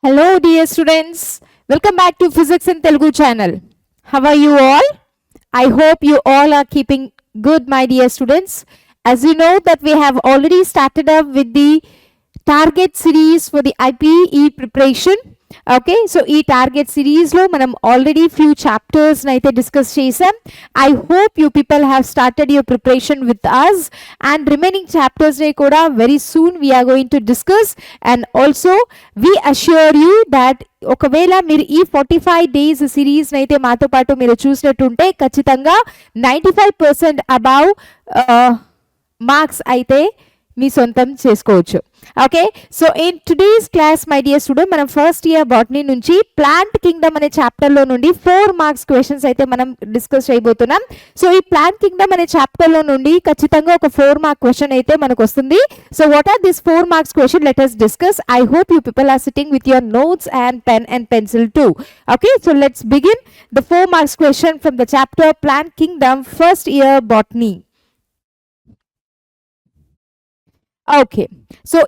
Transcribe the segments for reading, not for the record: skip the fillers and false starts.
Hello dear students, welcome back to Physics in Telugu channel. How are you all? I hope you all are keeping good, my dear students. As you know that we have already started up with the target series for the IPE preparation. Okay, so ఈ target సిరీస్లో మనం already few చాప్టర్స్ని అయితే discuss చేసాం. I hope you people have started your preparation with us and remaining చాప్టర్స్ని కూడా very soon we're going to discuss. And also we assure you that ఒకవేళ మీరు ఈ 45 days సిరీస్ని అయితే మాతో పాటు మీరు చూసినట్టుంటే ఖచ్చితంగా 95% అబౌవ్ మార్క్స్ అయితే మీ సొంతం చేసుకోవచ్చు. Okay, so in today's class my dear student మనం ఫస్ట్ ఇయర్ బాటనీ నుంచి ప్లాంట్ కింగ్డమ్ అనే చాప్టర్లో నుండి 4 మార్క్స్ క్వశ్చన్స్ అయితే మనం డిస్కస్ చేయబోతున్నాం. సో ఈ ప్లాంట్ కింగ్డమ్ అనే చాప్టర్లో నుండి ఖచ్చితంగా ఒక 4 మార్క్ క్వశ్చన్ అయితే మనకు వస్తుంది. So what are this 4 marks question? Let us discuss. I hope you people are sitting with your notes and pen and pencil too. Okay, so let's begin the 4 marks question from the chapter Plant Kingdom, first year botany. Okay, so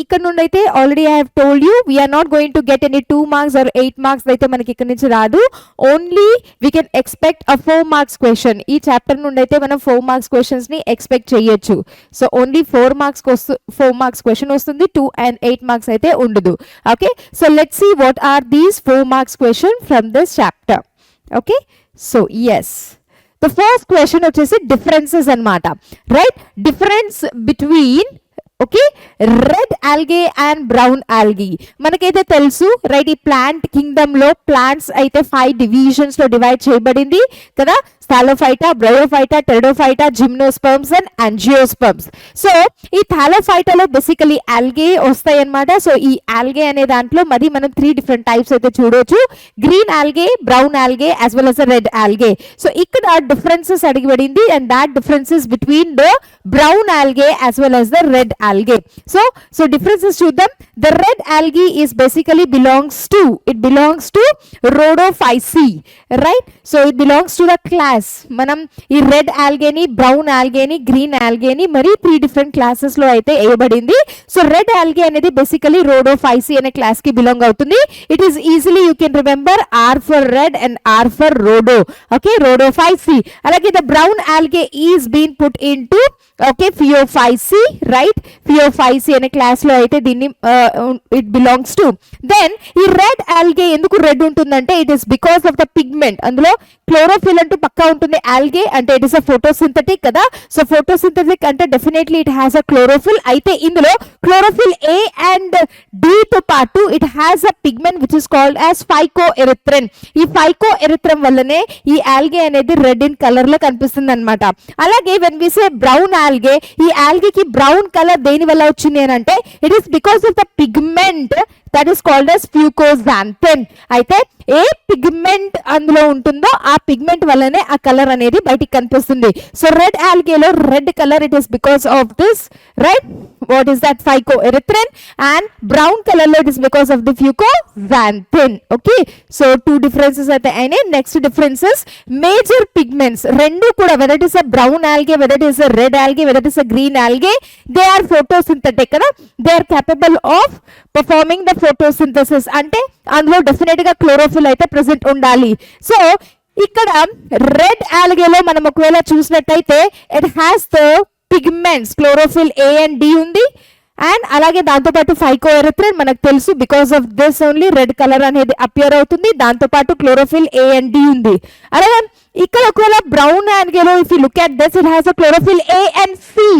ఇక్కడ నుండి అయితే already I have told you we're not going to get any 2 marks or 8 marks అయితే మనకి ఇక్కడ నుంచి రాదు. Only we can expect a 4 marks question. ఈ chapter నుండి అయితే మనం 4 marks క్వశ్చన్స్ని ఎక్స్పెక్ట్ చేయొచ్చు. సో ఓన్లీ 4 marks క్వశ్చన్ వస్తుంది, 2 and 8 marks అయితే ఉండదు. Okay, so let's see what are these 4 marks question from this chapter. Okay, so as the first question వచ్చేసి డిఫరెన్సెస్ అన్నమాట. Right, difference between okay red algae and brown algae మనకైతే తెలుసు. Right, ఈ plant Kingdom లో plants అయితే 5 divisions లో divide చేయబడింది కదా. Thallophyta, bryophyta, pteridophyta, gymnosperms and angiosperms. So ఈ థాలోఫైటాలో బేసికలీ ఆల్గే వస్తాయి అన్నమాట. సో ఈ ఆల్గే అనే దాంట్లో మరి మనం 3 డిఫరెంట్ టైప్స్ అయితే చూడవచ్చు. Green algae, brown algae as well as red algae. So ఇక్కడ డిఫరెన్సెస్ అడిగిబడింది and that differences between the brown algae as well as the red algae. So differences చూద్దాం. The red algae is basically belongs to Rhodophyceae, right? So it belongs to the class. మనం ఈ red ఆల్గేని, brown ఆల్గేని, green ఆల్గేని మరి 3 different classes లో అయితే వేయబడింది. So red algae అనేది basically Rhodophyceae అనే class కి బిలాంగ్ అవుతుంది. It is easily you can remember R for red and R for Rhodo. Okay, Rhodophyceae. అలాగే the brown algae is being put into okay Phaeophyceae, right. Phaeophyceae అనే class లో అయితే దీన్ని it belongs to. Then ఈ red algae ఎందుకు red ఉంటుందంటే it is because of the pigment. అందులో chlorophyll అంటూ పక్కా ఉంటుంది. ఆల్గే అంటే ఇట్ ఇస్ అ ఫోటోసింథటిక్ కదా. సో ఫోటోసింథటిక్ అంటే definitely it has a chlorophyll. అయితే ఇందులో క్లోరోఫిల్ ఏ అండ్ డి తో పాటు it has a pigment which is called as phycoerythrin. ఈ ఫైకోఎరిథ్రిన్ వల్లనే ఈ ఆల్గే అనేది రెడ్ ఇన్ కలర్ లో కనిపిస్తుంది అనమాట. అలాగే when we say brown algae, ఈ ఆల్గేకి బ్రౌన్ కలర్ దేని వల్ల వచ్చింది అని అంటే it is because of the pigment that is called as fucoxanthin. అయితే ఏ పిగ్మెంట్ అందులో ఉంటుందో ఆ పిగ్మెంట్ వల్లనే ఆ కలర్ అనేది బయటికి కనిపిస్తుంది. సో రెడ్ ఆల్గేలో red colour it is because of this, right, what is that phycoerythrin. And brown colour లో it is because of the fucoxanthin. Okay, so 2 differences అయితే అయినాయి. నెక్స్ట్ డిఫరెన్సెస్ మేజర్ పిగ్మెంట్స్ రెండు కూడా whether it is a brown algae, whether it is a red algae, whether it is a green algae, they are photosynthetic కదా. They are capable of performing the photosynthesis. అంటే అందులో definite గా chlorophyll అయితే present ఉండాలి. So ఇక్కడ red ఆల్గేలో మనం ఒకవేళ చూసినట్టయితే it has the pigments chlorophyll A and D ఉంది. అండ్ అలాగే దాంతోపాటు ఫైకోఎరిథ్రిన్ మనకు తెలుసు because of this only red colour అనేది అపియర్ అవుతుంది. దాంతోపాటు క్లోరోఫిల్ ఏ అండ్ డి ఉంది. అలాగే ఇక్కడ ఒకవేళ బ్రౌన్ ఆల్గేలో if you look at this it has a chlorophyll A and C.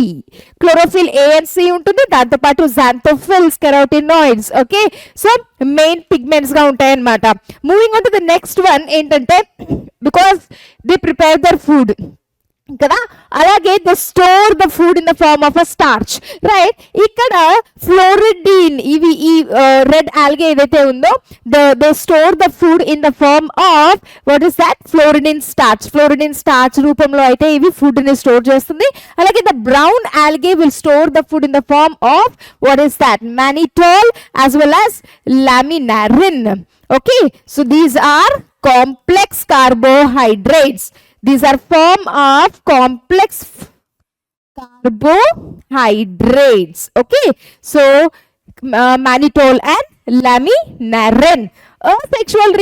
Chlorophyll A and C ఉంటుంది. దాంతోపాటు xanthophylls, carotenoids. Okay, so main pigments గా ఉంటాయి అన్నమాట. Moving on to the next one ఏంటంటే because they prepare their food కదా. అలాగే the store the food in the form of a starch, right. ఇక్కడ floridean ఇవి ఈ రెడ్ ఆల్గే ఏదైతే ఉందో they store the food in the form of what is that floridean starch. Floridean starch రూపంలో అయితే ఇవి ఫుడ్ ని స్టోర్ చేస్తుంది. అలాగే the brown algae will store the food in the form of what is that mannitol as well as laminarin. Okay, so these are complex carbohydrates. These are form of complex carbohydrates. Okay, so mannitol and laminarin. Asexual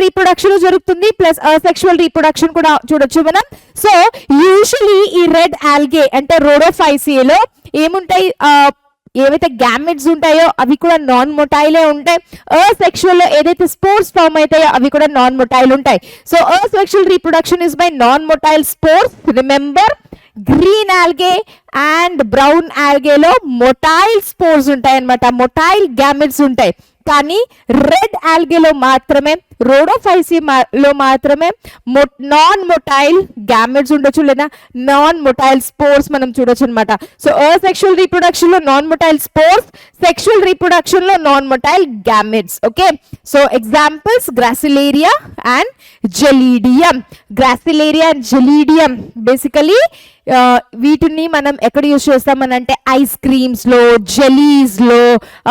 reproduction జరుగుతుంది, plus asexual reproduction కూడా చూడొచ్చు మనం. So usually ఈ red algae అంటే రోడోఫైసియాలో ఏముంటాయి, ఏవైతే gametes ఉంటాయో అవి కూడా నాన్ మొటైలే ఉంటాయి. అసెక్షువల్ లో ఏదైతే స్పోర్స్ ఫామ్ అవుతాయో అవి కూడా నాన్ మొటైల్ ఉంటాయి. So asexual reproduction is by non motile spores. Remember, green algae and brown ఆల్గేలో మొటైల్ స్పోర్స్ ఉంటాయి అన్నమాట, మొటైల్ గ్యామెట్స్ ఉంటాయి. కానీ రెడ్ ఆల్గేలో మాత్రమే, రోడోఫైసియాలో మాత్రమే నాన్ మొటైల్ గ్యామెట్స్ ఉండొచ్చు, లేదా నాన్ మొటైల్ స్పోర్స్ మనం చూడొచ్చు అనమాట. సో అసెక్షువల్ రీప్రొడక్షన్ లో non motile spores, sexual reproduction లో non motile gametes. Okay, so examples gracilaria and gelidium. Gracilaria and gelidium basically వీటిని మనం ఎక్కడ యూజ్ చేస్తామని అంటే ఐస్ క్రీమ్స్ లో, జెలీస్ లో.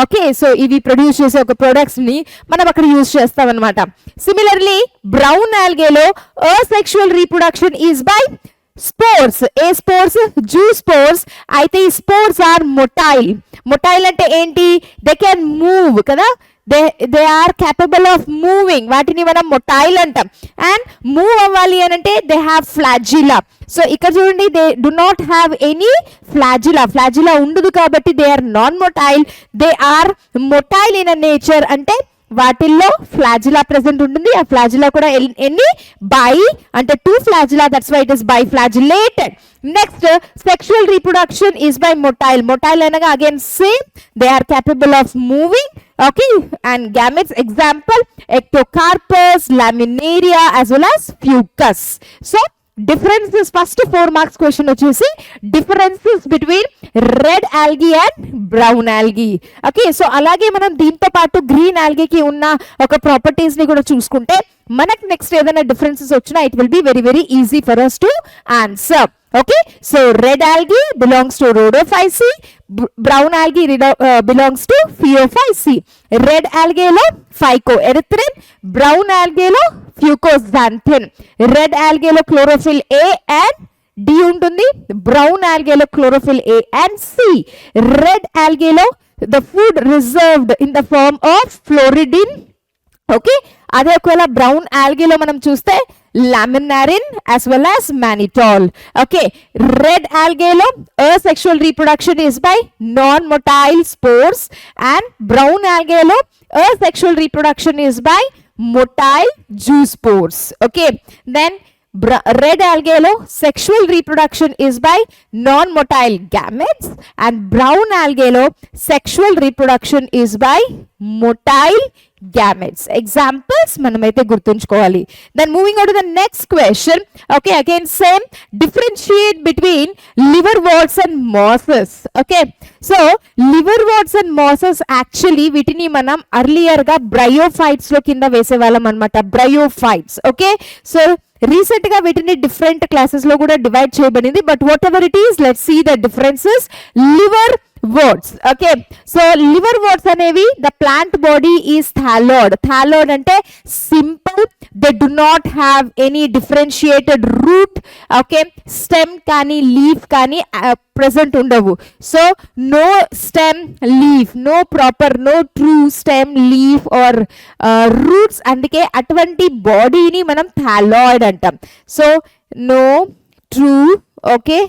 ఓకే, సో ఇవి ప్రొడ్యూస్ చేసే ఒక ప్రొడక్ట్స్ ని మనం అక్కడ యూజ్ చేస్తాం అనమాట. సిమిలర్లీ బ్రౌన్ ఆల్గేలో asexual reproduction is by spores. ఏ స్పోర్స్? Zoospores. అయితే ఈ స్పోర్స్ ఆర్ మొటైల్. మొటైల్ అంటే ఏంటి? దే కెన్ మూవ్ కదా, they are capable of moving. వాటిని మనం మొటైల్ అంటాం. అండ్ మూవ్ అవ్వాలి అని అంటే దే హ్యావ్ ఫ్లాజిలా. సో ఇక్కడ చూడండి, they do not have any flagella ఉండదు కాబట్టి they are non motile. They are motile in nature అంటే వాటిల్లో ఫ్లాజిలా ప్రెసెంట్ ఉంటుంది. ఆ ఫ్లాజిలా కూడా ఎన్ని? బై అంటే 2 flagella, that's why it is biflagellated. Next sexual reproduction is by motile. Motile అనగా again same, they are capable of moving. Okay, and gametes example ectocarpus, laminaria as well as fucus. So differences, first 4 marks question వచ్చేసి differences between red algae and brown algae. Okay, so అలాగే మనం దీంతో పాటు green ఆల్గీకి ఉన్న ఒక properties ని కూడా చూసుకుంటే మనకు నెక్స్ట్ ఏదైనా డిఫరెన్సెస్ వచ్చినా it will be very very easy for us to answer. Okay, so red algae belongs to rhodophyceae, brown algae belongs to phaeophyceae. Red algae lo phycoerythrin, brown algae lo fucoxanthin. Red algae lo chlorophyll A and D ఉంటుంది, brown algae lo chlorophyll A and C. Red algae lo the food reserved in the form of floridin. Okay, అదే ఒకవేళ brown ఆల్గేలో మనం చూస్తే laminarin as well as mannitol. Okay, red algae asexual reproduction is by non-motile spores and brown algae asexual reproduction is by motile zoospores. Okay, then red algae sexual reproduction is by non-motile gametes and brown algae sexual reproduction is by motile gametes. Examples manamaithe gurtunchukovali. Then moving on to the next question. Okay, again same, differentiate between liverworts and mosses. Okay, so liverworts and mosses actually వీటిని మనం earlier గా bryophytes లో కింద వేసేవాళ్ళం అన్నమాట, bryophytes. Okay, so recent గా వీటిని different classes లో కూడా డివైడ్ చేయబడింది. But whatever it is, let's see the differences. Liverworts. Okay, so liverworts అనేవి the plant body is thalloid. Thalloid అంటే simple, they do not have any differentiated root. Okay, stem కానీ leaf కానీ present ఉండవు. So no stem, leaf, no proper, no true stem, leaf or roots. అందుకే అటువంటి బాడీని మనం thalloid అంటాం. So no true, okay,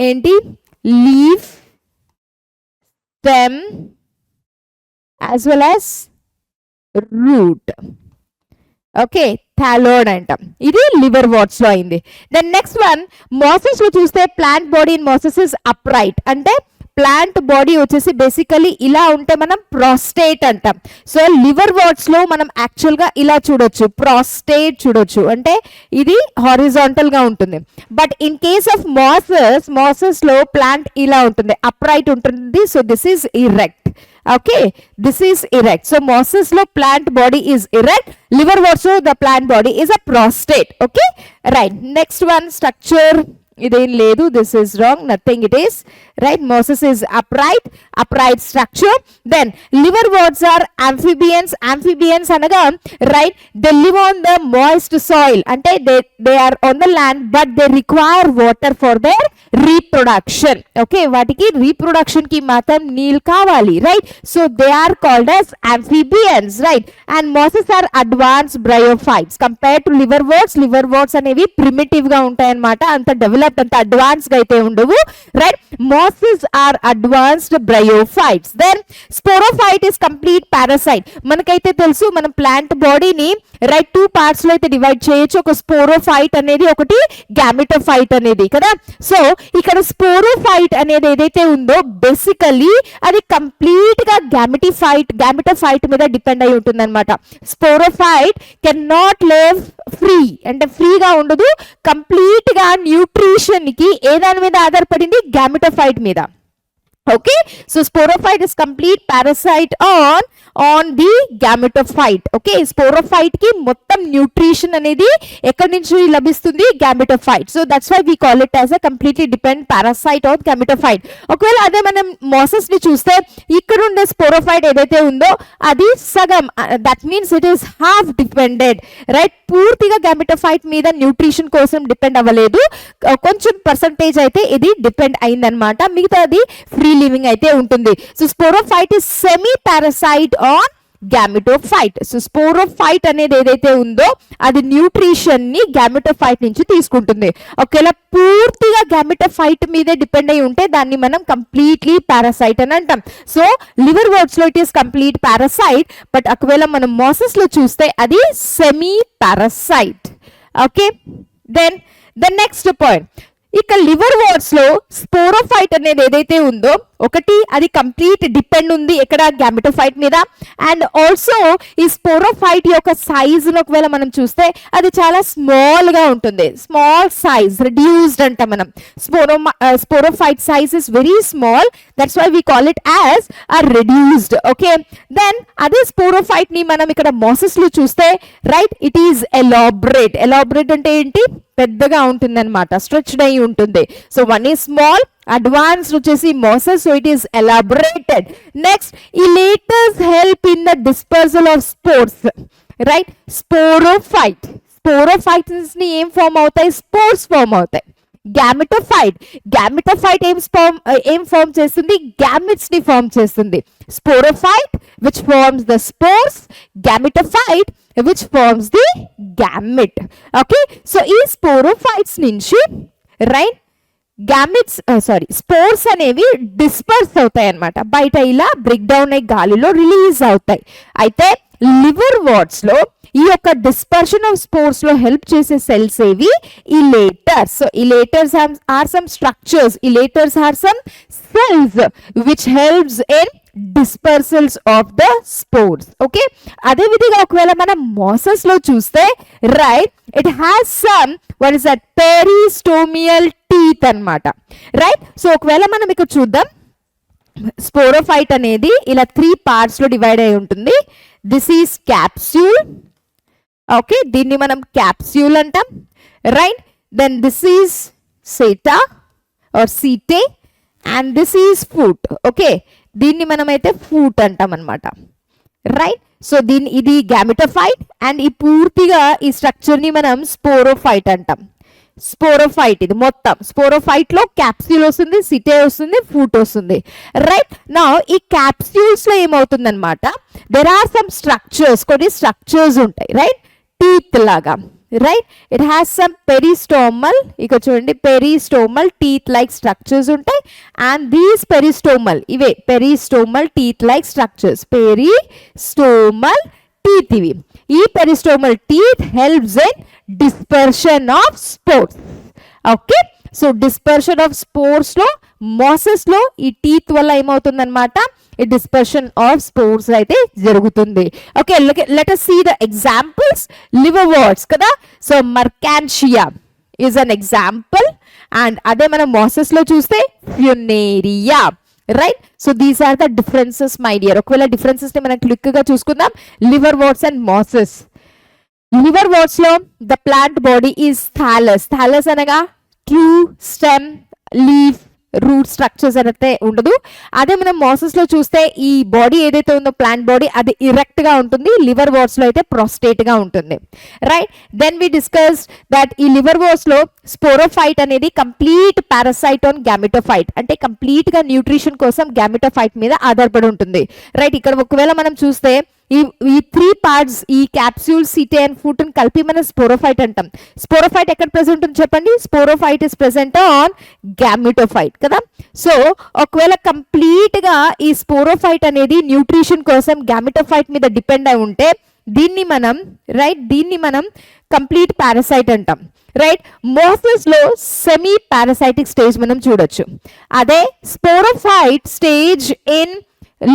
ఏంటి, leaf, stem as well as root. Okay, థాలోడ్ అంటాం. ఇది లివర్ వాట్స్ లో అయింది. దెన్ నెక్స్ట్ వన్, మోసెస్ లో చూస్తే plant body in Moses is upright. అంటే ప్లాంట్ బాడీ వచ్చేసి బేసికలీ ఇలా ఉంటే మనం ప్రాస్టేట్ అంటాం. సో లివర్ వాట్స్ లో మనం యాక్చువల్ గా ఇలా చూడొచ్చు, ప్రాస్టేట్ చూడొచ్చు, అంటే ఇది హారిజాంటల్ గా ఉంటుంది. But in case of Moses లో ప్లాంట్ ఇలా ఉంటుంది, అప్రైట్ ఉంటుంది. So this is erect. Okay, this is erect. So mosses lo plant body is erect, liverworts lo the plant body is a prostate. Okay, right. Next one, structure idem ledu, this is wrong, nothing it is. right? Mosses is upright structure. Then liverworts are amphibians anaga, right? They live on the moist soil, ante they are on the land but they require water for their reproduction. Okay, వాటికి reproduction కి మాత్రం నీళ్ళు కావాలి, right? So they are called as amphibians, right? And mosses are advanced bryophytes compared to liverworts అనేవి primitive గా ఉంటాయి అన్నమాట, అంత డెవలప్డ్ అంత అడ్వాన్స్ గా అయితే ఉండవు, right? Mosses are advanced bryophytes. Then sporophyte is complete parasite. మనకైతే తెలుసు మన ప్లాంట్ బాడీని రైట్ 2 పార్ట్స్ లో అయితే డివైడ్ చేయొచ్చు, ఒక స్పోరోఫైట్ అనేది ఒకటి గ్యామిటోఫైట్ అనేది కదా. సో ఇక్కడ స్పోరోఫైట్ అనేది ఏదైతే ఉందో బేసికలీ అది కంప్లీట్ గా గ్యామిటోఫైట్ మీద డిపెండ్ అయి ఉంటుంది అనమాట. Sporophyte can not live free, అంటే ఫ్రీగా ఉండదు, కంప్లీట్ గా న్యూట్రిషన్ కి ఏ దాని మీద ఆధారపడింది, గ్యామిటోఫైట్ మీద. Okay, so sporophyte is complete parasite on the gametophyte. Okay, sporophyte ki mottam nutrition anedi ekkadi nunchi labhistundi, gametophyte. So that's why we call it as a completely dependent parasite on gametophyte. Okvela ade manam mosses ni chuste ikkada unde sporophyte edaithe undo adi sagam, that means it is half dependent, right? పూర్తిగా gametophyte మీద nutrition కోసం depend అవ్వలేదు, కొంచెం percentage అయితే ఇది depend అయిందనమాట, మిగతాది free living అయితే ఉంటుంది. So sporophyte is semi parasite on gametophyte. So sporophyte అనేది ఏదైతే ఉందో అది న్యూట్రిషన్ ని గ్యామిటోఫైట్ నుంచి తీసుకుంటుంది. ఒకవేళ పూర్తిగా గ్యామిటోఫైట్ మీదే డిపెండ్ అయి ఉంటే దాన్ని మనం కంప్లీట్లీ పారాసైట్ అని అంటాం. సో లివర్ వర్డ్స్ లో it is complete parasite, but ఒకవేళ మనం మోసెస్ లో చూస్తే అది semi parasite. Okay, then the next point, ఇక లివర్ వర్డ్స్ లో స్పోరోఫైట్ అనేది ఏదైతే ఉందో ఒకటి అది కంప్లీట్ డిపెండ్ ఉంది ఎక్కడ, గ్యామిటోఫైట్ మీద. అండ్ ఆల్సో ఈ స్పోరోఫైట్ యొక్క సైజ్ ఒకవేళ మనం చూస్తే అది చాలా స్మాల్ గా ఉంటుంది, స్మాల్ సైజ్, రెడ్యూస్డ్ అంట మనం. Sporophyte size is very small, that's why we call it as a reduced. Okay, then అదే స్పోరోఫైట్ ని మనం ఇక్కడ మోసెస్ లో చూస్తే right, it is elaborate. Elaborate అంటే ఏంటి, పెద్దగా ఉంటుంది అనమాట, స్ట్రెచ్డ్ అయి ఉంటుంది. So one is small, advanced వచ్చేసి mosses, so it is elaborated. Next, elaters help in the dispersal of spores, right? Sporophytes ని ఏం ఫామ్ అవుతాయి, స్పోర్స్ ఫామ్ అవుతాయి. గ్యామిటోఫైట్ ఏం ఫామ్ చేస్తుంది, గ్యామిట్స్ ని ఫామ్ చేస్తుంది. Sporophyte which forms the spores, gametophyte which forms the gamete. Okay, so ఈ sporophytes నుంచి రైట్ స్పోర్స్ అనేవి డిస్పర్స్ అవుతాయి అన్నమాట, బయట ఇలా బ్రేక్ డౌన్ అయ్యి గాలిలో రిలీజ్ అవుతాయి. అయితే లివర్ వాట్స్ లో ఈ యొక్క డిస్పర్షన్ ఆఫ్ స్పోర్స్ లో హెల్ప్ చేసే సెల్స్ ఏవి, elaters. So elaters are some structures, elaters are some cells which helps in dispersals of the spores. Okay, అదే విధంగా ఒకవేళ మనం మోసెస్ లో చూస్తే right, it has some what is that, peristomial teeth అన్నమాట, రైట్? సో ఒకవేళ మనం ఇక్కడ చూద్దాం, స్పోరోఫైట్ అనేది ఇలా 3 పార్ట్స్ లో డివైడ్ అయి ఉంటుంది. దిస్ ఈస్ క్యాప్స్యూల్, ఓకే, దీన్ని మనం క్యాప్స్యూల్ అంటాం, right? Then this is seta or setae, and this is foot. Okay, దీన్ని మనమైతే ఫుట్ అంటాం అనమాట, రైట్? సో ఇది గ్యామిటోఫైట్, అండ్ ఈ పూర్తిగా ఈ స్ట్రక్చర్ ని మనం స్పోరోఫైట్ అంటాం. స్పోరోఫైట్ ఇది మొత్తం, స్పోరోఫైట్ లో క్యాప్స్యూల్ వస్తుంది, సిటే వస్తుంది, ఫుట్ వస్తుంది, రైట్? నా ఈ క్యాప్స్యూల్స్ లో ఏమవుతుంది అనమాట, దెర్ ఆర్ సమ్ స్ట్రక్చర్స్, కొన్ని స్ట్రక్చర్స్ ఉంటాయి, రైట్? టీత్ లాగా, right? It has some peristomal, ఇక చూడండి పెరిస్టోమల్ టీత్ లైక్ స్ట్రక్చర్స్ ఉంటాయి. అండ్ దీస్ పెరిస్టోమల్, ఇవే peristomal teeth like structures, peristomal teeth ఇవి. ఈ peristomal teeth helps in dispersion of spores. Okay, so dispersion of spores లో mosses లో ఈ teeth వల్ల ఏమవుతుంది అనమాట, ఈ డిస్పర్షన్ ఆఫ్ స్పోర్స్ అయితే జరుగుతుంది. Okay, let us see the examples. liverworts కదా, సో marchantia is an example, and అదే మనం మోసెస్ లో చూస్తే funaria, right? So these are the differences my dear. ఒకవేళ డిఫరెన్సెస్ ని మనం క్లిక్ గా చూసుకుందాం, liverworts అండ్ మోసెస్. liverworts లో the plant body is thallus. thallus అనగా true stem, leaf, root structures అయితే ఉండదు. అదే మనం మాసెస్ లో చూస్తే ఈ బాడీ ఏదైతే ఉందో ప్లాంట్ బాడీ అది ఇరెక్ట్ గా ఉంటుంది, లివర్ వాట్స్ లో అయితే ప్రొస్టేట్ గా ఉంటుంది, right. Then we discuss that ఈ లివర్ వాట్స్ లో స్పోరోఫైట్ అనేది కంప్లీట్ పారాసైట్ ఆన్ గ్యామెటోఫైట్, అంటే కంప్లీట్ గా న్యూట్రిషన్ కోసం గ్యామెటోఫైట్ మీద ఆధారపడి ఉంటుంది, రైట్. ఇక్కడ ఒకవేళ మనం చూస్తే ఈ 3 పార్ట్స్, ఈ క్యాప్సూల్, సిటే అండ్ ఫుట్ కలిపి మనం స్పోరోఫైట్ అంటాం. స్పోరోఫైట్ ఎక్కడ ప్రెసెంట్ ఉంది చెప్పండి? Sporophyte is present on gametophyte కదా. సో ఒకవేళ కంప్లీట్ గా ఈ స్పోరోఫైట్ అనేది న్యూట్రిషన్ కోసం గ్యామెటోఫైట్ మీద డిపెండ్ అయి ఉంటే దీన్ని మనం కంప్లీట్ పారాసైట్ అంటాం, రైట్. మోసెస్ లో సెమీ పారాసైటిక్ స్టేజ్ మనం చూడొచ్చు. అదే sporophyte stage in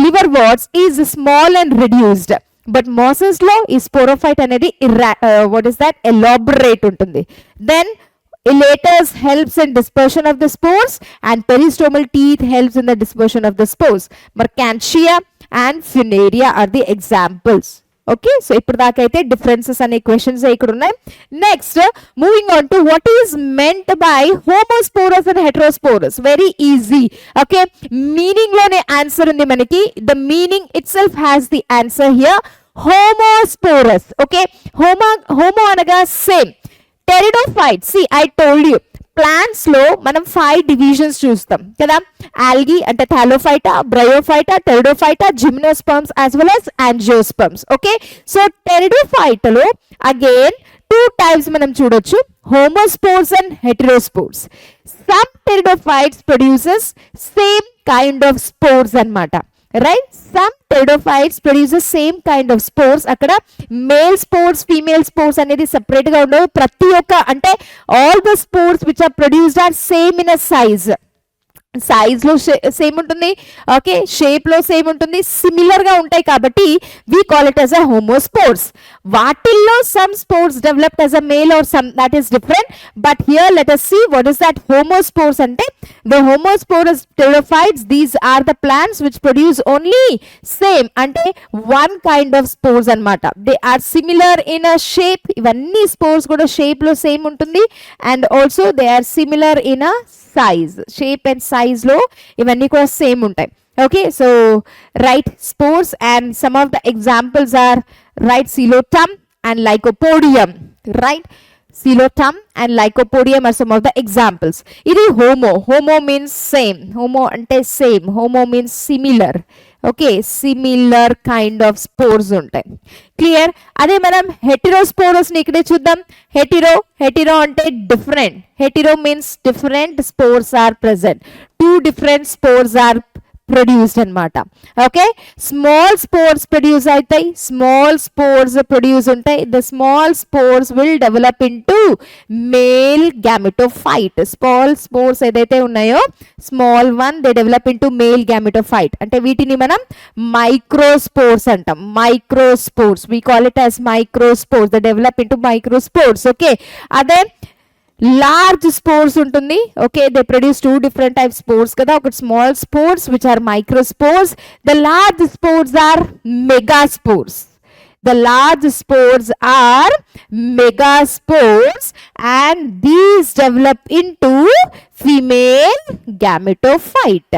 liverworts is small and reduced, but mosses లో ఈ స్పోరోఫైట్ అనేది ఎలాబరేట్ ఉంటుంది. Then elaters helps in dispersion of the spores and peristomal teeth helps in the dispersion of the spores. Mercantia and Funaria are the examples. Okay, so ఇప్పుడు దాకా అయితే differences అనే questions ఇక్కడ ఉన్నాయి. Next moving on to what is meant by homosporous and heterosporous. Very easy. Okay, meaning లోనే answer ఉంది మనకి. The meaning itself has the answer here. Homosporous. Okay, homo అనగా same. Pteridophyte, see I told you plants లో మనం 5 divisions చూస్తాం కదా. Algae అంటే thallophyta, bryophyta, pteridophyta, gymnosperms as well as angiosperms. Okay, so pteridophyte లో again 2 types మనం చూడొచ్చు, homospores and heterospores. Some pteridophytes produces same kind of spores అన్నమాట, right. Some pteridophytes produces same kind of spores. అక్కడ male spores, female spores అనేది separate గా ఉండవు. ప్రతి ఒక్క అంటే all the spores which are produced are same in a size లో same ఉంటుంది, ఓకే, షేప్ లో సేమ్ ఉంటుంది, సిమిలర్ గా ఉంటాయి కాబట్టి we call it as a homospores. వాటిల్లో some spores developed as a male or some that is different, but here let us see what is that హోమోస్పోర్స్ అంటే. the homosporous pteridophytes, these are the plants which produce only same అంటే one kind of spores అన్నమాట. they are similar in a shape, ఇవన్నీ spores కూడా shape లో same ఉంటుంది, and also they are similar in a size, shape and size లో ఇవన్నీ కూడా same ఉంటాయి. okay, so right, spores and some of the examples are right, Coleotum and Lycopodium, right. Coleotum and Lycopodium are some of the examples. ఇది homo means same, homo అంటే same, homo means similar. Okay, similar kind of spores ఉంటాయి. Clear. అదే మనం heterosporous ని ఇక్కడే చూద్దాం. Hetero అంటే different. Hetero means different spores are present, 2 different spores are produced అన్నమాట. ఓకే, స్మాల్ స్పోర్స్ ప్రొడ్యూస్ అవుతాయి, స్మాల్ స్పోర్స్ ప్రొడ్యూస్ ఉంటాయి. The small spores will develop into male gametophyte. Small spores ఏదైతే ఉన్నాయో small one they develop into male gametophyte. అంటే వీటిని మనం microspores అంటాం. Microspores, we call it as microspores. They develop into microspores. Okay, అదే large spores ఉంటుంది. Okay, they produce 2 different type spores కదా. ఒకటి small spores which are microspores. The large spores are megaspores. The large spores are megaspores and these develop into female gametophyte.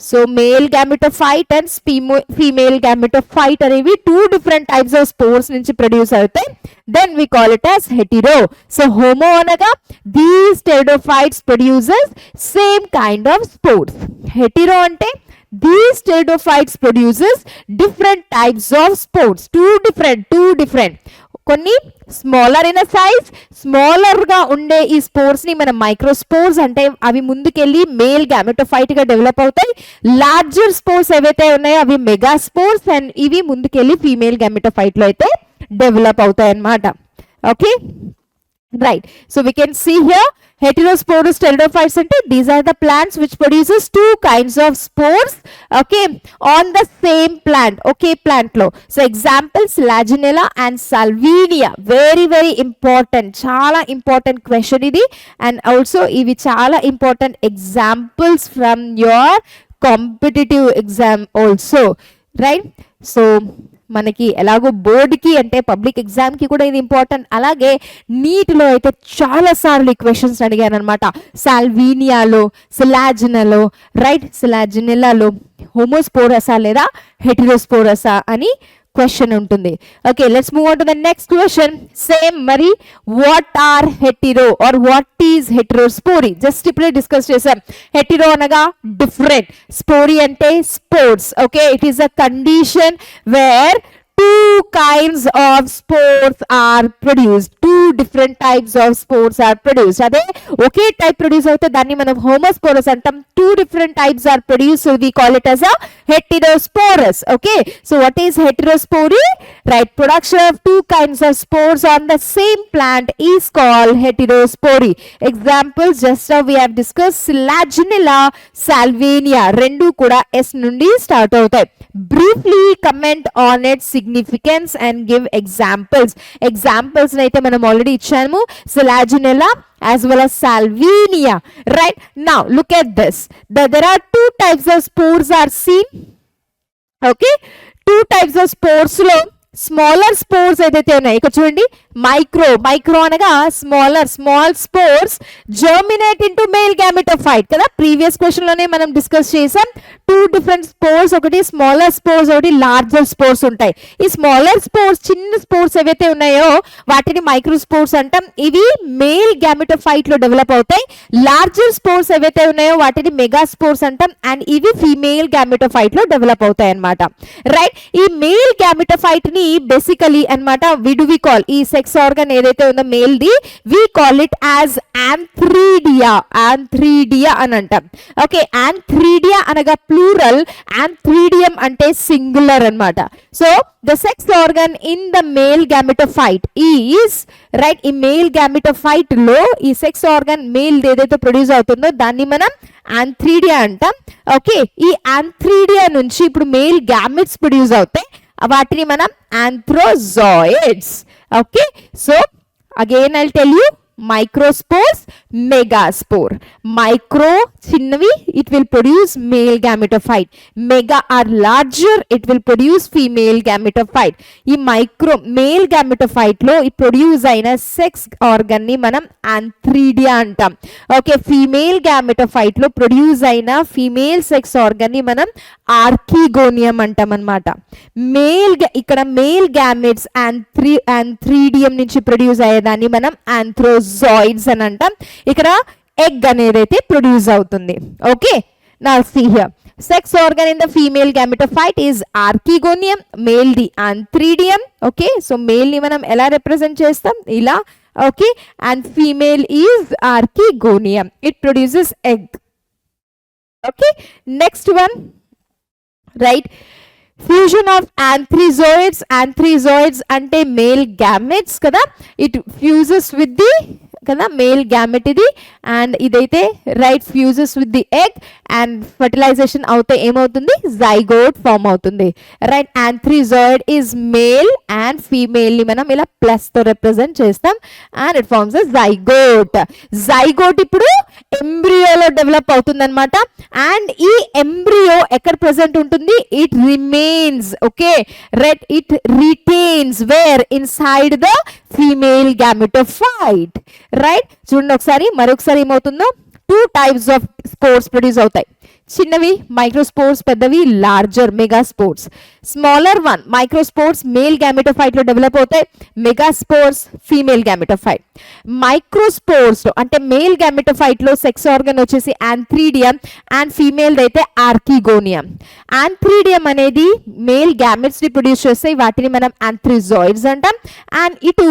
So male gametophyte and female gametophyte అనేవి 2 different types of spores నుంచి produce అవుతాయి. Then we call it as hetero. So homo అనగా these pteridophytes produces same kind of spores. Hetero అంటే these pteridophytes produces different types of spores. Two different. కొన్ని smaller in size, smaller గా ఉండే ఈ spores ని మనం microspores అంటే అవి ముందుకెళ్ళి మేల్ గ్యామెటోఫైట్ గా డెవలప్ అవుతాయి. లార్జర్ స్పోర్స్ ఏవైతే ఉన్నాయో అవి మెగా స్పోర్స్ అండ్ ఇవి ముందుకెళ్ళి ఫీమేల్ గ్యామెటోఫైట్ లో అయితే డెవలప్ అవుతాయి అన్నమాట. Okay, right. So we can see here heterosporous pteridophytes ante these are the plants which produces 2 kinds of spores, okay, on the same plant. Okay, plant lo. So examples Laginella and Salvinia. Very important, chala important question idi, and also ivi chala important examples from your competitive exam also, right. So మనకి ఎలాగో బోర్డుకి అంటే public ఎగ్జామ్కి కూడా ఇది important. అలాగే నీటిలో అయితే చాలా సార్లు ఈ క్వశ్చన్స్ అడిగారు అనమాట. సాల్వీనియాలో, సిలాజినాలో, రైట్, సిలాజినిలాలో హోమోస్పోరసా లేదా హెటిరోస్పోరసా అని క్వశ్చన్ ఉంటుంది. Okay, let's move on to the next question. Same మరి what are hetero or what is heterospory? Just ఇప్పుడే డిస్కస్ చేసాం. హెటిరో అనగా డిఫరెంట్, స్పోరీ అంటే spores. Okay, it is a condition where two kinds of spores are produced. Two different types of spores are produced. అదే ఒకే type produce అవుతే దాన్ని మనం homosporous అంటాం. Two different types are produced, so we call it as a heterosporous. Okay, so what is heterospory? Right, production of two kinds of spores on the same plant is called heterospory. Examples just now we have discussed Selaginella, Salvinia, రెండు కూడా S నుండి start అవుతాయి. Briefly comment on its significance and give examples. Examples అయితే మనం already ఇచ్చాము, Selaginella as well as Salvinia. Right, now look at this. There are two types of spores are seen. Okay, two types of spores లో smaller spores ఏదైతే ఉన్నాయి ఇక్కడ చూడండి, micro అనగా small spores germinate into male gametophyte కదా. Previous question లోనే మనం discuss చేసాం. టూ డిఫరెంట్ స్పోర్స్, ఒకటి స్మాలర్ స్పోర్స్, ఒకటి లార్జర్ స్పోర్స్ ఉంటాయి. ఈ స్మాలర్ స్పోర్స్, చిన్న స్పోర్స్ ఏవైతే ఉన్నాయో వాటిని మైక్రోస్పోర్స్ అంటాం. ఇవి మేల్ గ్యామెటోఫైట్ లో డెవలప్ అవుతాయి. లార్జర్ స్పోర్స్ ఏవైతే ఉన్నాయో వాటిని మెగా స్పోర్స్ అంటాం. అండ్ ఇవి ఫీమేల్ గ్యామెటోఫైట్ లో డెవలప్ అవుతాయి అన్నమాట. రైట్, ఈ మేల్ గ్యామెటోఫైట్ ని బేసికలీ అన్నమాట వి కాల్ ఈ సెక్స్ ఆర్గన్ ఏదైతే ఉందో మేల్ ది, we call it as antheridia అని అంటాం. ఓకే, ఆంథ్రీడియా అనగా ప్లూరల్, ఆంథ్రీడియం అంటే సింగులర్ అన్నమాట. So the sex organ in the male gametophyte is right, ఈ మేల్ గ్యామెటోఫైట్ లో ఈ సెక్స్ ఆర్గన్ మేల్ ఏదైతే ప్రొడ్యూస్ అవుతుందో దాన్ని మనం ఆంథ్రీడియా అంటాం. ఓకే, ఈ ఆంథ్రీడియా నుంచి ఇప్పుడు మేల్ గ్యామెట్స్ ప్రొడ్యూస్ అవుతాయి, వాటిని మనం antherozoids. Okay, so again I'll tell you, microspores, megaspore. Micro చిన్నవి, it will produce male gametophyte. Mega are larger, it will produce female gametophyte. ఈ మైక్రో మేల్ గ్యామెటోఫైట్ లో ఈ ప్రొడ్యూస్ అయిన సెక్స్ ఆర్గన్ ని మనం ఆంథ్రీడియా అంటాం. ఓకే, ఫీమేల్ గ్యామెటోఫైట్ లో produce అయిన ఫీమేల్ సెక్స్ ఆర్గన్ ని మనం ఆర్కిగోనియం అంటాం అన్నమాట. ఇక్కడ మేల్ గ్యామెట్స్ ఆంథ్రీడియం నుంచి ప్రొడ్యూస్ అయ్యేదాన్ని మనం ఆంథ్రోజాయిడ్స్ అని అంటాం. ఇక్కడ ఎగ్ అనేది అయితే ప్రొడ్యూస్ అవుతుంది. Okay, now see here, sex organ in the female gametophyte is archegonium, male ది antheridium. ఓకే, సో మేల్ ని మనం ఎలా రిప్రజెంట్ చేస్తాం, ఇలా. Okay, and female is archegonium, it produces egg. Okay, next one, right, fusion of antherozoids అంటే male gametes కదా. It fuses with the కదా male gamete ఇది, అండ్ ఇదైతే right fuses with the egg and fertilization అవుతే ఏమవుతుంది, zygote form అవుతుంది. Right, antherozoid is male and female ని మనం ఇలా ప్లస్ తో రిప్రజెంట్ చేస్తాం and it forms a zygote. Zygote ఇప్పుడు ఎంబ్రియోలో డెవలప్ అవుతుంది అనమాట. అండ్ ఈ ఎంబ్రియో ఎక్కడ ప్రెసెంట్ ఉంటుంది, it remains. Okay, right, it retains where inside the female gametophyte. Right, చూడండి ఒకసారి, మరొకసారి ఏమవుతుందో, two types of spores produce అవుతాయి. చిన్నవి మైక్రోస్పోర్స్, పెద్దవి larger megaspores. Smaller one microspores male gametophyte లో డెవలప్ అవుతాయి, మెగాస్పోర్స్ ఫీమేల్ గ్యామెటోఫైట్. మైక్రోస్పోర్స్ అంటే మేల్ గ్యామెటోఫైట్ లో సెక్స్ ఆర్గన్ వచ్చేసి ఆంథ్రీడియం అండ్ ఫీమేల్ అయితే ఆర్కిగోనియం. ఆంథ్రీడియం అనేది మేల్ గ్యామెట్స్ ని ప్రొడ్యూస్ చేస్తాయి, వాటిని మనం ఆంథ్రిజాయిడ్స్ అంటాం. అండ్ ఇటు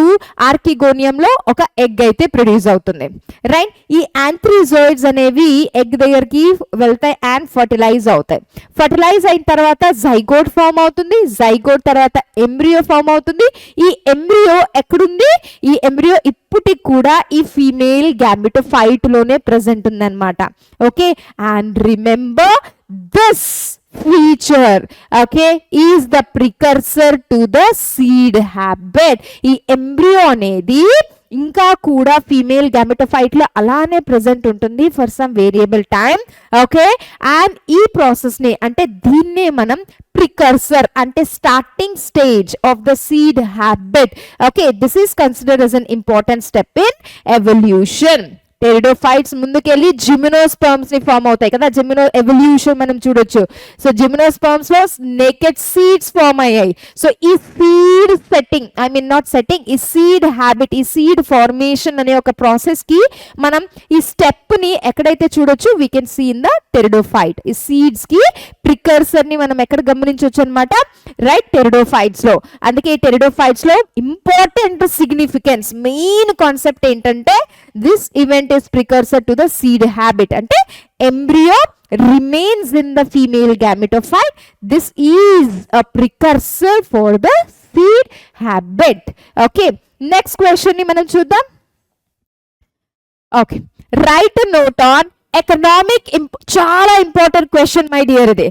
ఆర్కిగోనియం లో ఒక ఎగ్ అయితే ప్రొడ్యూస్ అవుతుంది. రైట్, ఈ ఆంథ్రిజాయిడ్స్ అనేవి ఎగ్ దగ్గరికి వెళ్తాయి అండ్ ఫర్టిలైజ్ అవుతాయి. ఫర్టిలైజ్ అయిన తర్వాత జైగోట్ ఫామ్ అవుతుంది, జైగోట్ తర్వాత ఎంబ్రియో ఫామ్ అవుతుంది. ఈ ఎంబ్రియో ఎక్కడుంది, ఈ ఎంబ్రియో ఇప్పటికి కూడా ఈ ఫీమేల్ గ్యామెటోఫైట్ లోనే ప్రెసెంట్ ఉంది అనమాట. Okay, and remember this feature, okay, is the precursor to the seed habit. ఈ ఎంబ్రియో అనేది ఇంకా కూడా ఫీమేల్ గ్యామెటోఫైట్ లో అలానే ప్రెసెంట్ ఉంటుంది for some variable time. Okay, and ఈ ప్రాసెస్ ని అంటే దీన్నే మనం ప్రికర్సర్ అంటే starting stage of the seed habit. Okay, this is considered as an important step in evolution. Pteridophytes ముందుకెళ్ళి జిమ్నోస్పర్మ్స్ ని ఫామ్ అవుతాయి కదా, జిమ్నో ఎవల్యూషన్ మనం చూడొచ్చు. సో జిమ్నోస్పర్మ్స్ లో నేకెడ్ సీడ్స్ ఫామ్ అయ్యాయి. సో ఈ seed setting, I mean not setting, ఈ సీడ్ హ్యాబిట్, ఈ సీడ్ ఫార్మేషన్ అనే ఒక ప్రాసెస్ కి మనం ఈ స్టెప్ ని ఎక్కడైతే చూడొచ్చు, we can see in the pteridophyte. ఈ సీడ్స్ కి ప్రికర్సర్ ని మనం ఎక్కడ గమనించవచ్చు అనమాట, రైట్, టెరిడోఫైట్స్ లో. అందుకే ఈ టెరిడోఫైట్స్ లో ఇంపార్టెంట్ సిగ్నిఫికెన్స్, మెయిన్ కాన్సెప్ట్ ఏంటంటే this event is precursor to the seed habit. Ante embryo remains in the female gametophyte. This is a precursor for the seed habit. Okay, next question ni manam chuddam. Okay, write a note on economic చాలా important question my dear. ఇది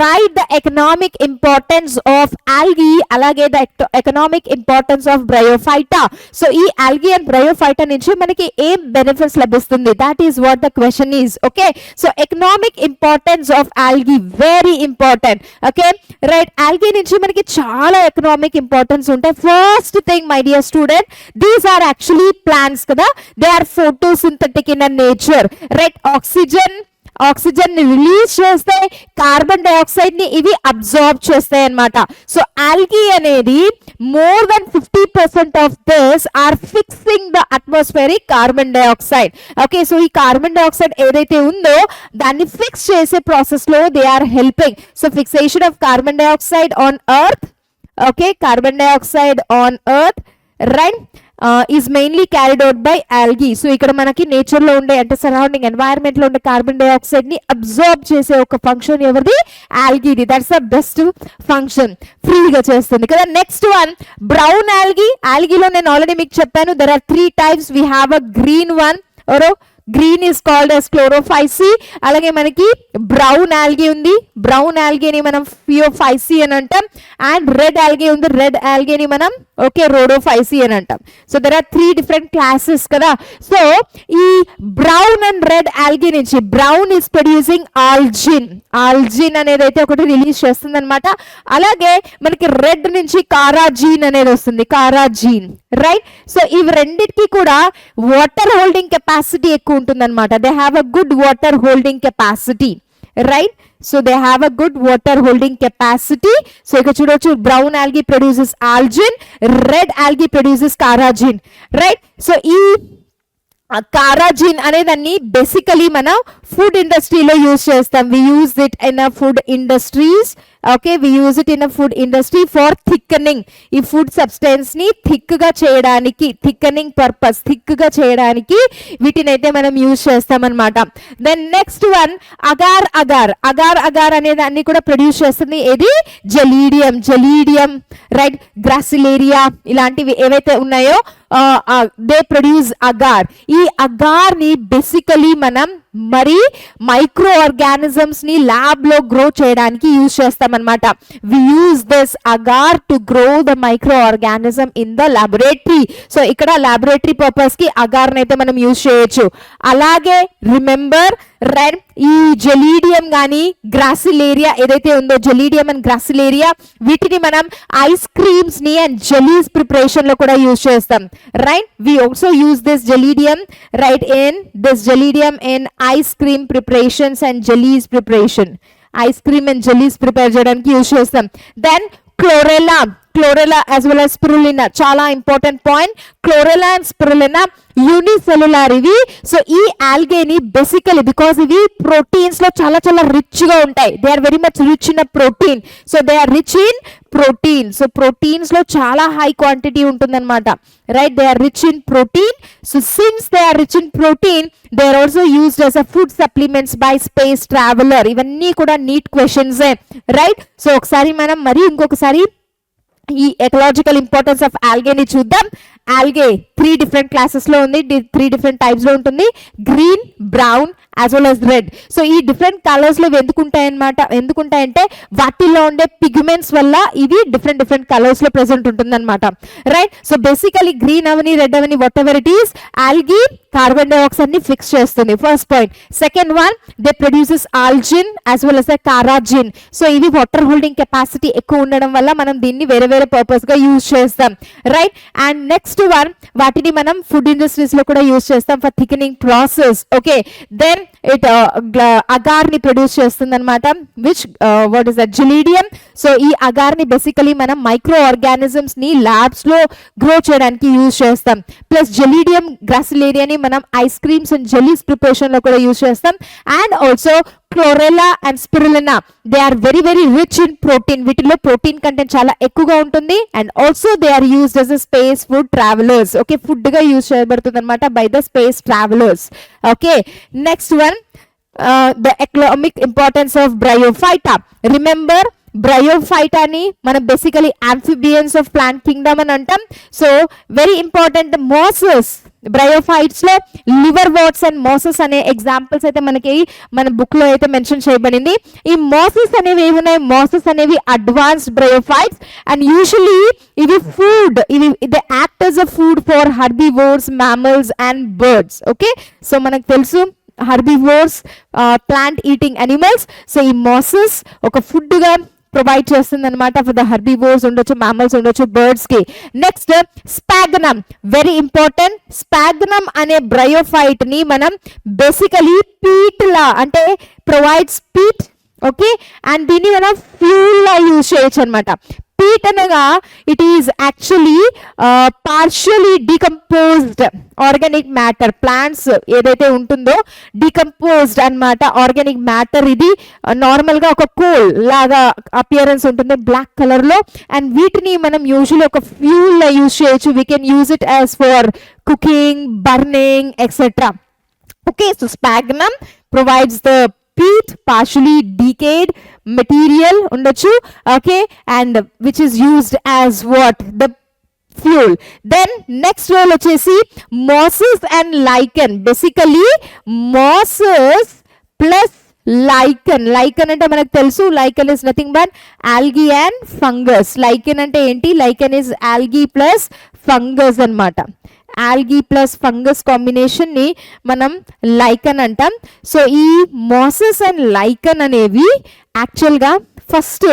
write the economic importance of algae, అలాగే the economic importance of bryophyta. So ఈ algae and bryophyta నుంచి మనకి ఏం benefits లభిస్తుంది, that is what the question is. Okay, so economic importance of algae very important. Okay, right, algae నుంచి మనకి చాలా economic importance ఉంటాయి. First thing my dear student, these are actually plants కదా, they are photosynthetic in nature. Right, oxygen ని release చేస్తాయి, carbon dioxide ని ఇవి absorb చేస్తాయి అన్నమాట. సో ఆల్గీ అనేది more than 50% of this are fixing the atmospheric carbon dioxide. Okay, so ఈ carbon dioxide ఏదైతే ఉందో దాన్ని ఫిక్స్ చేసే ప్రాసెస్ లో they are helping. So fixation of carbon dioxide on earth, okay, carbon dioxide on earth, right, is mainly carried out by algae. So ఇక్కడ మనకి nature లో ఉండే అంటే సరౌండింగ్ ఎన్వైరన్మెంట్ లో ఉండే కార్బన్ డైఆక్సైడ్ ని అబ్జార్బ్ చేసే ఒక ఫంక్షన్ ఎవరిది, ఆల్గీది. దట్స్ ద బెస్ట్ ఫంక్షన్, ఫ్రీగా చేస్తుంది కదా. Next one brown algae. ఆల్గీలో నేను ఆల్రెడీ మీకు చెప్పాను, there are 3 types. We have a green one, green is called as chlorophyceae. అలాగే మనకి బ్రౌన్ ఆల్గే ఉంది, బ్రౌన్ ఆల్గేని మనం ఫియోఫైసీ అని అంటాం. అండ్ రెడ్ ఆల్గే ఉంది, రెడ్ ఆల్గేని మనం ఓకే రోడోఫైసీ అని అంటాం. So there are 3 different classes కదా. సో ఈ బ్రౌన్ అండ్ రెడ్ ఆల్గే నుంచి brown is producing algin, algin అనేది అయితే ఒకటి రిలీజ్ చేస్తుంది అనమాట. అలాగే మనకి రెడ్ నుంచి కారాజీన్ అనేది వస్తుంది, కారాజీన్, రైట్. సో ఇవి రెండింటికి కూడా వాటర్ హోల్డింగ్ కెపాసిటీ ఎక్కువ ఉంటుందన్నమాట. They have a good water holding capacity, right. So they have a good water holding capacity. So ఇక్కడ చూడొచ్చు, brown algae produces algin, red algae produces carrageenan, right. So ఈ carrageenan అనేదాన్ని basically మనం food ఇండస్ట్రీలో use చేస్తాం. We use it in a food industries. Okay, we use it in a food industry for thickening. ఈ food substance ని thick గా చేయడానికి, thickening purpose, thick గా చేయడానికి వీటిని అయితే మనం యూజ్ చేస్తాం అనమాట. Then next one agar agar. Agar agar అనే దాన్ని కూడా ప్రొడ్యూస్ చేస్తుంది ఏది, జలీడియం, జలీడియం, రైట్, గ్రాసిలేరియా ఇలాంటివి ఏవైతే ఉన్నాయో దే ప్రొడ్యూస్ అగార్. ఈ అగార్ ని బేసికలీ మనం మరి మైక్రో ఆర్గానిజమ్స్ ని ల్యాబ్ లో గ్రో చేయడానికి యూజ్ చేస్తామన్నమాట. We use this agar to grow the micro organism in the laboratory. So ఇక్కడ ల్యాబొరేటరీ పర్పస్ కి అగార్ అయితే మనం యూజ్ చేయొచ్చు. అలాగే రిమెంబర్ రైట్, ఈ జెలీడియం గానీ గ్రాసిలేరియా ఏదైతే ఉందో, జెలీడియం అండ్ గ్రాసిలేరియా వీటిని మనం ఐస్ క్రీమ్స్ ని అండ్ జెలీస్ ప్రిపరేషన్ లో కూడా యూజ్ చేస్తాం, right. We also use this gelidium right in this gelidium in ice cream preparations and jellies preparation. Ice cream and jellies prepare చేయడానికి use చేస్తాం. Then chlorella, chlorella as well as spirulina, చాలా important point. Chlorella and spirulina unicellular ఇవి. So ఈ ఆల్గేని basically because ఇవి proteins లో చాలా చాలా రిచ్ గా ఉంటాయి. They are very much rich in a protein. So they are rich in protein. So proteins లో చాలా హై క్వాంటిటీ ఉంటుందన్నమాట, right. They are rich in protein. So since they are rich in protein, they are also used as a food supplements by space traveller. ఇవన్నీ కూడా neat questions, right. So ఒకసారి మనం మరి ఇంకొకసారి ఈ ఎకలాజికల్ ఇంపార్టెన్స్ ఆఫ్ ఆల్గేని చూద్దాం. Algae 3 different classes లో ఉంది, 3 డిఫరెంట్ టైప్స్ లో ఉంటుంది, green, brown as well as red. So ఈ డిఫరెంట్ కలర్స్ లో ఎందుకుంటాయంటే వాటిల్లో ఉండే పిగ్మెంట్స్ వల్ల ఇవి డిఫరెంట్ కలర్స్ లో ప్రెసెంట్ ఉంటుంది అనమాట. రైట్. సో బేసికలీ గ్రీన్ అవని, రెడ్ అవని, whatever it is, algae carbon dioxide ని ఫిక్స్ చేస్తుంది. First point. Second one, they produces algin as well as carrageenan. So ఇవి వాటర్ హోల్డింగ్ కెపాసిటీ ఎక్కువ ఉండడం వల్ల మనం దీన్ని వేరే పర్పస్ గా యూజ్ చేస్తాం. రైట్. అండ్ నెక్స్ట్ వన్, వాటిని మనం ఫుడ్ ఇండస్ట్రీస్ లో కూడా యూజ్ చేస్తాం for thickening process. Okay. Then it agar ని ప్రొడ్యూస్ చేస్తుంది అనమాట, which what is that, gelidium. So ఈ అగార్ ని బేసికలీ మనం మైక్రో ఆర్గానిజమ్స్ ని ల్యాబ్స్ లో గ్రో చేయడానికి యూజ్ చేస్తాం. ప్లస్ జెలీడియం గ్రాసిలేరియాని మనం ice creams and jellies preparation లో కూడా యూజ్ చేస్తాం. And also chlorella and spirulina, they are very rich in protein. వీటిలో ప్రోటీన్ కంటెంట్ చాలా ఎక్కువగా ఉంటుంది. And also they are used as a space food travellers. Okay, food గా use చేయబడుతుంది అనమాట by the space travellers. Okay. Next one, the economic importance of bryophyta. Remember, బ్రయోఫైటాని మనం basically amphibians of plant kingdom అని అంటాం. So very important mosses, bryophytes లో liverworts and mosses అనే examples అయితే మనకి మన బుక్ లో అయితే మెన్షన్ చేయబడింది. ఈ మోసస్ అనేవి ఏమున్నాయి, మోసస్ అనేవి అడ్వాన్స్డ్ బ్రయోఫైట్స్ అండ్ యూజువల్లీ ఇవి food, they act as a food for herbivores, mammals and birds. Okay. So మనకు తెలుసు herbivores plant eating animals. So ఈ మోసస్ ఒక ఫుడ్ గా ప్రొవైడ్ చేస్తుంది అనమాట ఫర్ ద హర్బివోర్స్ ఉండొచ్చు, మ్యామల్స్ ఉండొచ్చు, బర్డ్స్ కి. Next sphagnum, very important. Sphagnum అనే బ్రయోఫైట్ ని మనం బేసికలీ పీట్ లా అంటే ప్రొవైడ్స్ పీట్. ఓకే. అండ్ దీన్ని మనం ఫ్యూల్ లా యూజ్ చేయొచ్చు అనమాట. పీట్ అనగా it is actually partially decomposed organic matter. Plants ఏదైతే ఉంటుందో డికంపోజ్డ్ అన్నమాట ఆర్గానిక్ మ్యాటర్. ఇది నార్మల్ గా ఒక కోల్ లాగా అపియరెన్స్ ఉంటుంది బ్లాక్ కలర్ లో. అండ్ వీటిని మనం యూజువల్లీ ఒక ఫ్యూల్ లా యూజ్ చేయొచ్చు. We can use it as for cooking, burning etcetera. Okay, so sphagnum provides the peat, partially decayed material undachu. Okay, and which is used as what, the fuel. Then next role vachesi mosses and lichen. Basically mosses plus lichen. Lichen ante manaku telusu, lichen is nothing but algae and fungus. Lichen ante enti, lichen is algae plus fungus anamata. Algae plus fungus combination ని మనం లైకన్ అంటాం. So ఈ Moses and లైకన్ అనేవి యాక్చువల్గా first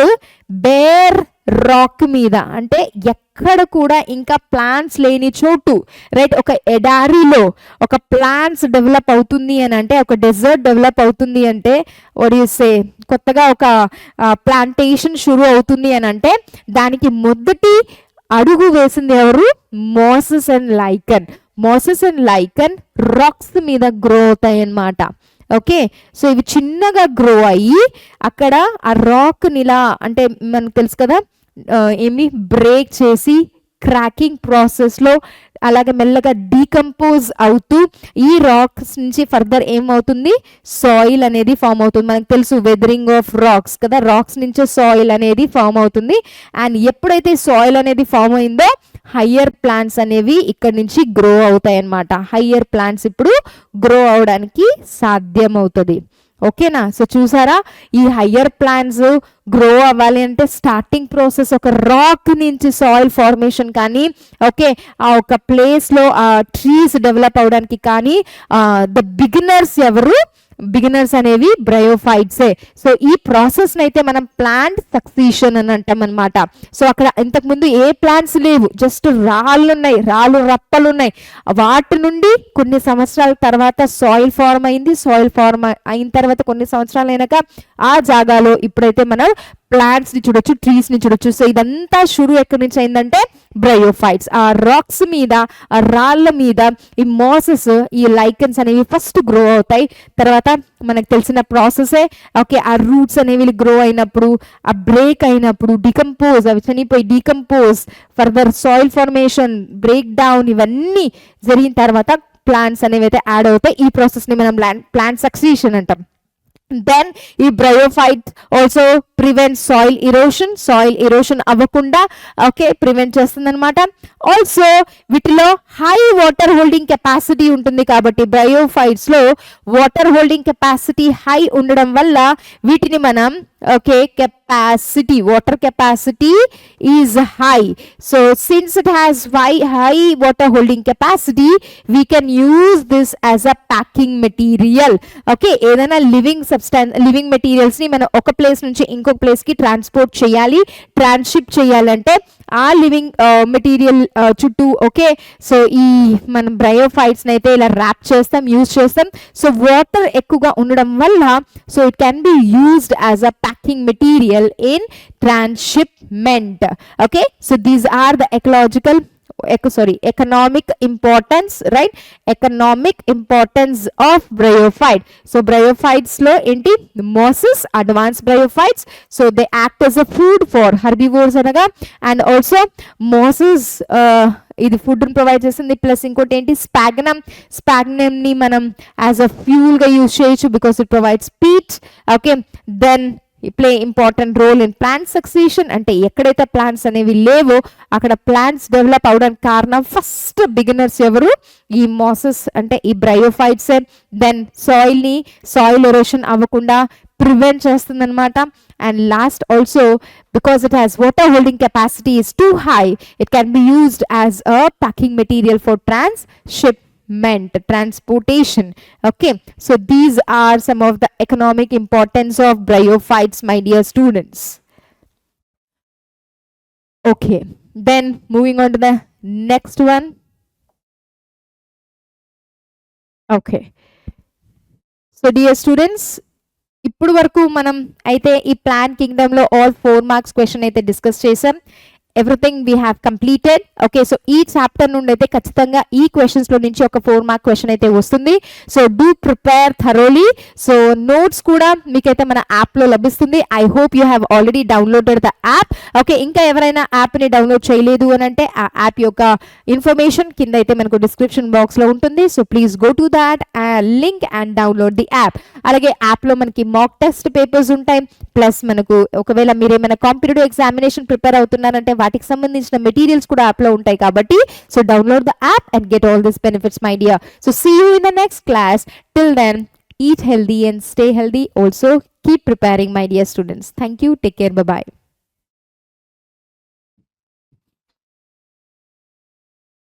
bear rock మీద, అంటే ఎక్కడ కూడా ఇంకా ప్లాంట్స్ లేని చోటు, రైట్, ఒక ఎడారిలో ఒక ప్లాంట్స్ డెవలప్ అవుతుంది అని అంటే, ఒక డెజర్ట్ డెవలప్ అవుతుంది అంటే, వాట్ యు సే, కొత్తగా ఒక ప్లాంటేషన్ షురూ అవుతుంది అని అంటే దానికి మొదటి అడుగు వేసింది ఎవరు, mosses and lichen. Mosses and lichen rocks మీద గ్రో అవుతాయి అన్నమాట. ఓకే. సో ఇవి చిన్నగా గ్రో అయ్యి అక్కడ ఆ రాక్ నిలా, అంటే మనకు తెలుసు కదా ఏమి, బ్రేక్ చేసి క్రాకింగ్ ప్రాసెస్లో అలాగే మెల్లగా డీకంపోజ్ అవుతూ ఈ రాక్స్ నుంచి ఫర్దర్ ఏమవుతుంది, సాయిల్ అనేది ఫామ్ అవుతుంది. మనకు తెలుసు వెదరింగ్ ఆఫ్ రాక్స్ కదా, రాక్స్ నుంచే సాయిల్ అనేది ఫామ్ అవుతుంది. అండ్ ఎప్పుడైతే సాయిల్ అనేది ఫామ్ అయిందో హయ్యర్ ప్లాంట్స్ అనేవి ఇక్కడ నుంచి గ్రో అవుతాయి అన్నమాట. హయ్యర్ ప్లాంట్స్ ఇప్పుడు గ్రో అవడానికి సాధ్యం అవుతుంది. ఓకేనా. సో చూసారా, ఈ హయ్యర్ ప్లాంట్స్ గ్రో అవ్వాలి అంటే స్టార్టింగ్ ప్రాసెస్ ఒక రాక్ నుంచి సాయిల్ ఫార్మేషన్ కానీ, ఓకే, ఆ ఒక ప్లేస్లో ఆ ట్రీస్ డెవలప్ అవడానికి కానీ ద బిగినర్స్ ఎవరు, బిగినర్స్ అనేవి బ్రయోఫైట్సే. సో ఈ ప్రాసెస్ని అయితే మనం ప్లాంట్ సక్సీషన్ అని అంటాం అనమాట. సో అక్కడ ఇంతకుముందు ఏ ప్లాంట్స్ లేవు, జస్ట్ రాళ్ళు ఉన్నాయి, రాళ్ళు రప్పలు ఉన్నాయి. వాటి నుండి కొన్ని సంవత్సరాల తర్వాత సాయిల్ ఫార్మ్ అయింది. సాయిల్ ఫార్మ్ అయిన తర్వాత కొన్ని సంవత్సరాలు అయినాక ఆ జాగాలో ఇప్పుడైతే మనం ప్లాంట్స్ ని చూడొచ్చు, ట్రీస్ ని చూడొచ్చు. సో ఇదంతా షురు ఎక్కడి నుంచి అయిందంటే బ్రయోఫైట్స్. ఆ రాక్స్ మీద, ఆ రాళ్ళ మీద ఈ మోసెస్, ఈ లైకన్స్ అనేవి ఫస్ట్ గ్రో అవుతాయి. తర్వాత మనకు తెలిసిన ప్రాసెసే, ఓకే, ఆ రూట్స్ అనేవి గ్రో అయినప్పుడు, ఆ బ్రేక్ అయినప్పుడు డికంపోజ్, అవి చనిపోయి decompose, further soil formation, break down, ఇవన్నీ జరిగిన తర్వాత ప్లాంట్స్ అనేవి అయితే యాడ్ అవుతాయి. ఈ ప్రాసెస్ని మనం ప్లాంట్ సక్సీషన్ అంటాం. దెన్ ఈ bryophyte also prevent soil erosion అవ్వకుండా ఓకే ప్రివెంట్ చేస్తుంది అనమాట. ఆల్సో వీటిలో హై వాటర్ హోల్డింగ్ కెపాసిటీ ఉంటుంది కాబట్టి బ్రయోఫైట్స్ లో వాటర్ హోల్డింగ్ కెపాసిటీ హై ఉండడం వల్ల వీటిని మనం okay capacity water capacity is high. So since it has high water holding capacity we can use this as a packing material. Okay ఏదైనా living materials ని మనం ఒక ప్లేస్ నుంచి ఇంకొక ప్లేస్ కి ట్రాన్స్పోర్ట్ చేయాలి, ట్రాన్స్షిప్ చేయాలంటే ఆ లివింగ్ మెటీరియల్ చుట్టూ ఓకే సో ఈ మనం బ్రయోఫైట్స్ అయితే ఇలా ర్యాప్ చేస్తాం, యూజ్ చేస్తాం. సో వాటర్ ఎక్కువగా ఉండడం వల్ల so it can be used as a packing material in transshipment. Okay so these are the economic importance, right? Economic importance of bryophyte. So bryophytes lo enti mosses, advanced bryophytes, so they act as a food for herbivores anaga, and also mosses ఇది food provide చేస్తుంది. Plus ఇంకోటి ఏంటి sphagnum ని మనం as a fuel గా use చేయొచ్చు because it provides peat. Okay then play important role in plant succession, అంటే ఎక్కడైతే ప్లాంట్స్ అనేవి లేవో అక్కడ ప్లాంట్స్ డెవలప్ అవడానికి కారణం ఫస్ట్ బిగినర్స్ ఎవరు, ఈ మాసెస్ అంటే ఈ బ్రయోఫైట్స్. దెన్ సాయిల్ ఎరోషన్ అవ్వకుండా ప్రివెంట్ చేస్తుంది అనమాట. And last also because it has water holding capacity is two high it can be used as a packing material for transportation. Okay, so these are some of the economic importance of bryophytes, my dear students. Okay, then moving on to the next one. Okay, so dear students, ఇప్పుడు వరకు మనం అయితే ఈ plant Kingdom లో all 4 marks question అయితే discuss చేసాం. Everything we have completed. Okay so ఈ chapter నుండి అయితే ఖచ్చితంగా ఈ క్వశ్చన్స్ లో నుంచి ఒక 4 మార్క్ క్వశ్చన్ అయితే వస్తుంది. So do prepare thoroughly. So notes కూడా మీకైతే మన యాప్ లో లభిస్తుంది. I hope you have already downloaded the app. Okay ఇంకా ఎవరైనా యాప్ ని డౌన్లోడ్ చేయలేదు అని అంటే ఆ యాప్ యొక్క ఇన్ఫర్మేషన్ కింద అయితే మనకు డిస్క్రిప్షన్ బాక్స్ లో ఉంటుంది. So please go to that link and download the app. అలాగే యాప్ లో మనకి మాక్ టెస్ట్ పేపర్స్ ఉంటాయి. ప్లస్ మనకు ఒకవేళ మీరేమైనా కాంపిటేటివ్ ఎగ్జామినేషన్ ప్రిపేర్ అవుతున్నారంటే వాటికి సంబంధించిన మెటీరియల్స్ కూడా యాప్ లో ఉంటాయి కాబట్టి so download the app and get all this benefits my dear. So see you in the next class. Till then eat healthy and stay healthy. Also keep preparing my dear students. Thank you. Take care. Bye bye.